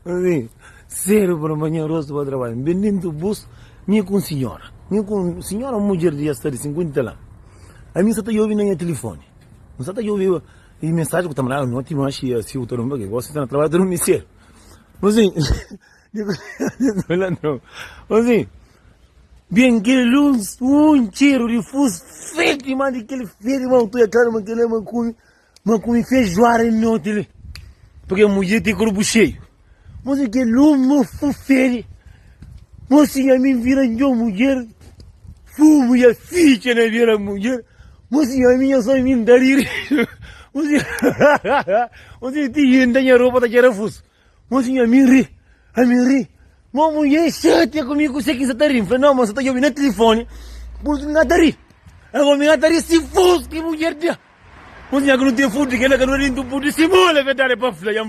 Assim, sério para amanhã rosto para trabalho. Vendendo bus, minha com senhora. Minha com senhora, uma mulher de estar de 50 lá. A minha só está ouvindo no telefone. Não só está ouvindo e mensagem que estamos lá, não tem mais se o todo mundo que gosta de trabalhar no ministério. Assim, assim, bem que luz, cheiro de fuso, feito, mano, aquele feio, mano, tu é claro, mas aquele mas com feijoada em meu tele. Porque a mulher tem corpo cheio. Mas aquele lume, feio. Mas se a mim vira de mulher, fumo e a ficha na vira mulher, mas se a minha só me daria. Mas se tem a roupa daquela fuso. Mas se a mim ri. Mas mulher chata comigo, sei que você está rindo. Não, mas você está ouvindo no telefone. Mas não está rindo. Agora me está rindo se fuso que mulher tem. Mas se não tem fuso, que ela não rindu por cima, ela vai dar para a filha.